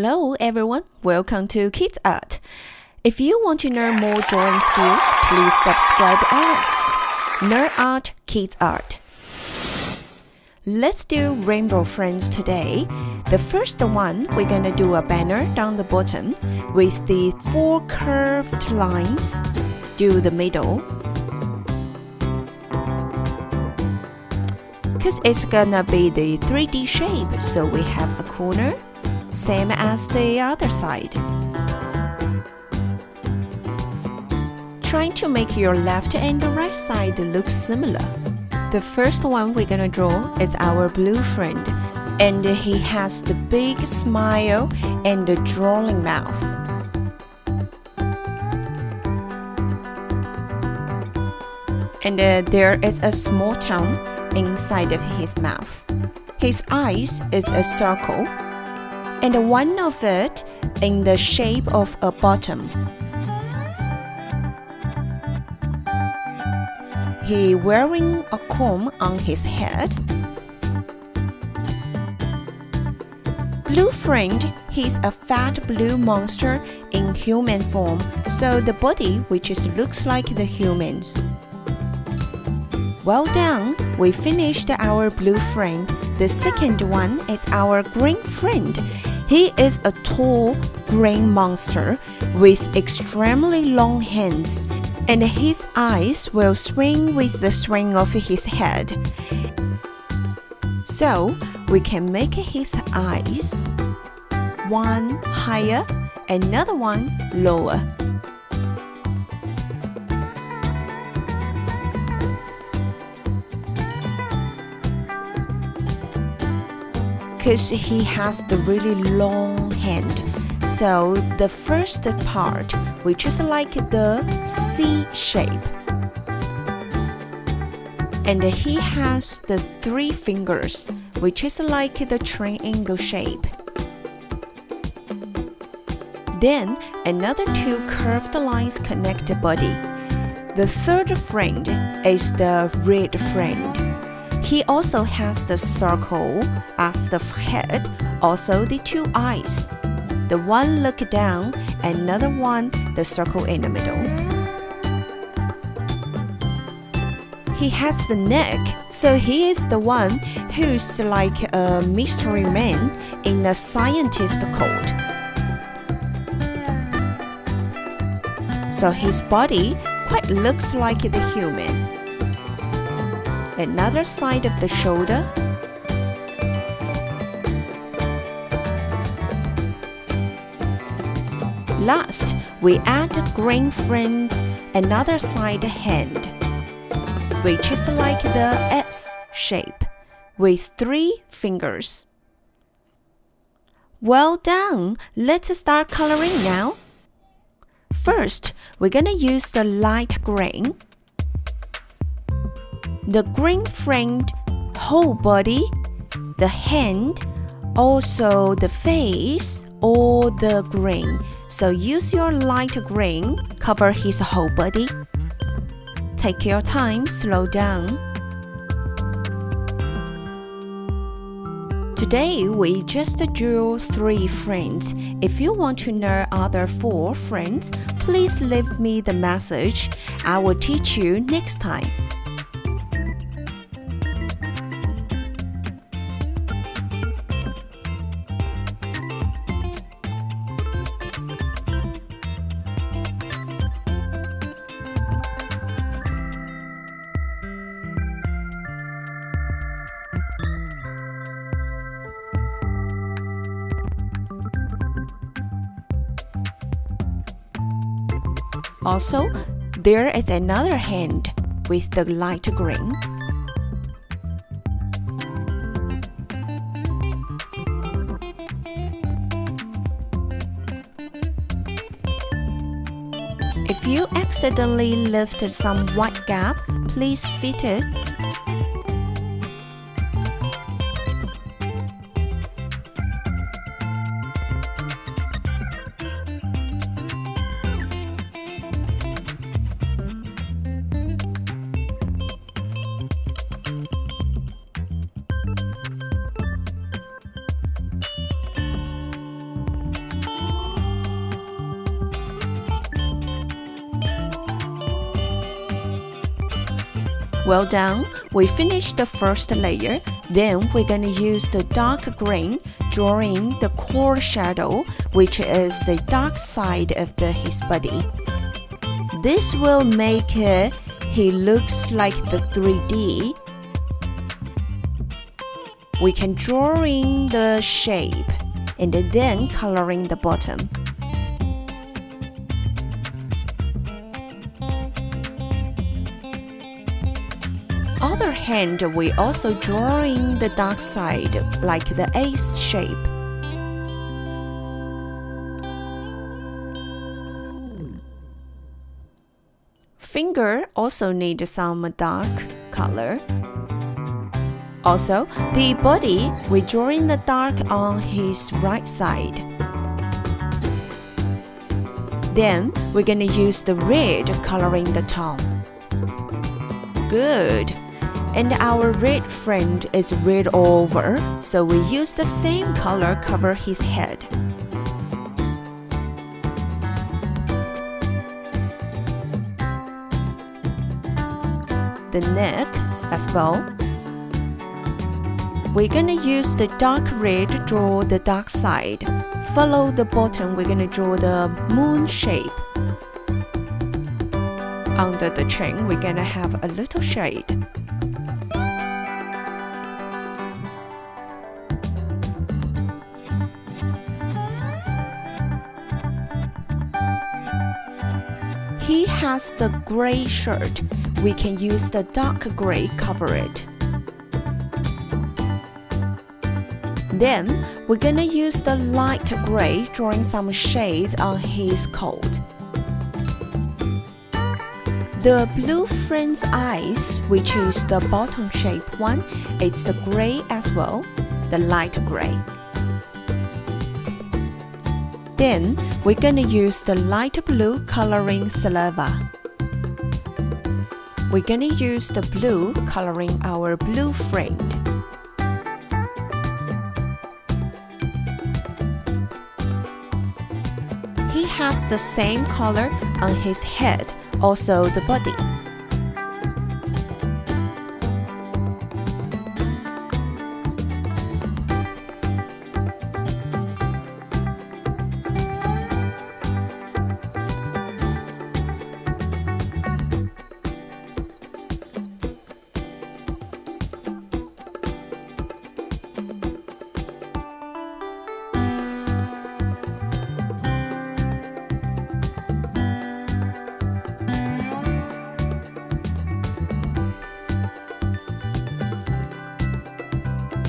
Hello everyone, welcome to Kids Art. If you want to learn more drawing skills, please subscribe us. Nerd Art, Kids Art. Let's do rainbow friends today. The first one, we're gonna do a banner down the bottom with the 4 curved lines. Do the middle. Because it's gonna be the 3D shape, so we have a corner, same as the other side. Trying to make your left and the right side look similar. The first one we're gonna draw is our blue friend, and he has the big smile and the drawing mouth. And there is a small tongue inside of his mouth. His eyes is a circle, and one of it in the shape of a bottom. He wearing a comb on his head. Blue friend, he's a fat blue monster in human form, so the body which looks like the humans. Well done, we finished our blue friend. The second one is our green friend. He is a tall green monster with extremely long hands, and his eyes will swing with the swing of his head. So, we can make his eyes one higher, another one lower. Because he has the really long hand. So the first part, which is like the C shape. And he has the 3 fingers, which is like the triangle shape. Then another 2 curved lines connect the body. The third friend is the red friend. He also has the circle as the head, also the 2 eyes. The one look down, another one the circle in the middle. He has the neck, so he is the one who's like a mystery man in the scientist code. So his body quite looks like the human. Another side of the shoulder. Last, we add green friend's another side hand, which is like the S shape with 3 fingers. Well done! Let's start coloring now. First, we're gonna use the light green. The green friend whole body, the hand, also the face, all the green. So use your light green, cover his whole body. Take your time, slow down. Today we just drew 3 friends. If you want to know other 4 friends, please leave me the message. I will teach you next time. Also, there is another hand with the light green. If you accidentally left some white gap, please fit it. Well done. We finished the first layer. Then we're going to use the dark green, drawing the core shadow, which is the dark side of his body. This will make he looks like the 3D. We can draw in the shape and then coloring the bottom. Other hand, we also draw in the dark side like the ace shape. Finger also need some dark color. Also, the body, we draw in the dark on his right side. Then, we're gonna use the red coloring the tongue. Good! And our red friend is red all over, so we use the same color cover his head. The neck as well. We're gonna use the dark red to draw the dark side. Follow the bottom, we're gonna draw the moon shape. Under the chin, we're gonna have a little shade. He has the gray shirt. We can use the dark gray cover it. Then, we're gonna use the light gray, drawing some shades on his coat. The blue friend's eyes, which is the bottom shape one, it's the gray as well, the light gray. Then, we're gonna use the light blue coloring saliva. We're gonna use the blue coloring our blue friend. He has the same color on his head, also the body.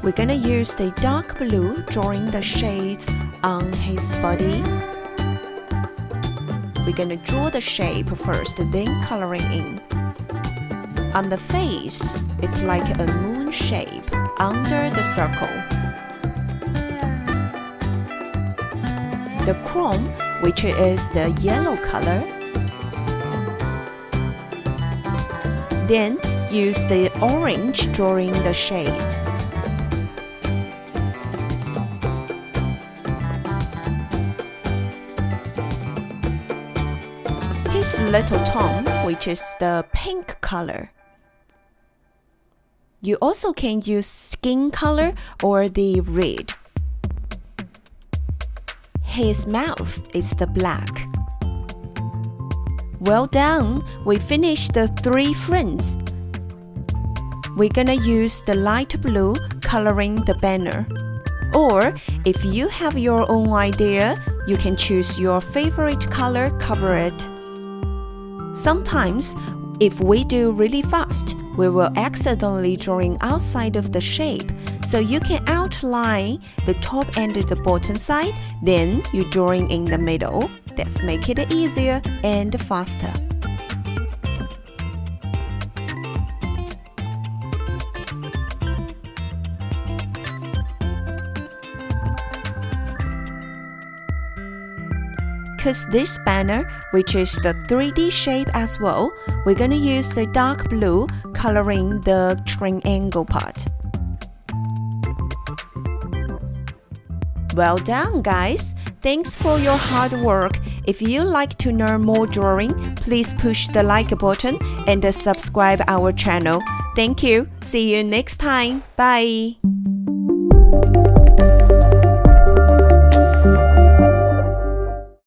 We're gonna use the dark blue, drawing the shades on his body. We're gonna draw the shape first, then coloring in. On the face, it's like a moon shape under the circle. The chrome, which is the yellow color. Then use the orange, drawing the shades. His little tongue, which is the pink color. You also can use skin color or the red. His mouth is the black. Well done! We finished the 3 friends. We're gonna use the light blue coloring the banner. Or, if you have your own idea, you can choose your favorite color, cover it. Sometimes, if we do really fast, we will accidentally drawing outside of the shape, so you can outline the top and the bottom side, then you drawing in the middle. That's make it easier and faster. Because this banner, which is the 3D shape as well, we're gonna use the dark blue coloring the triangle part. Well done, guys! Thanks for your hard work. If you like to learn more drawing, please push the like button and subscribe our channel. Thank you. See you next time. Bye.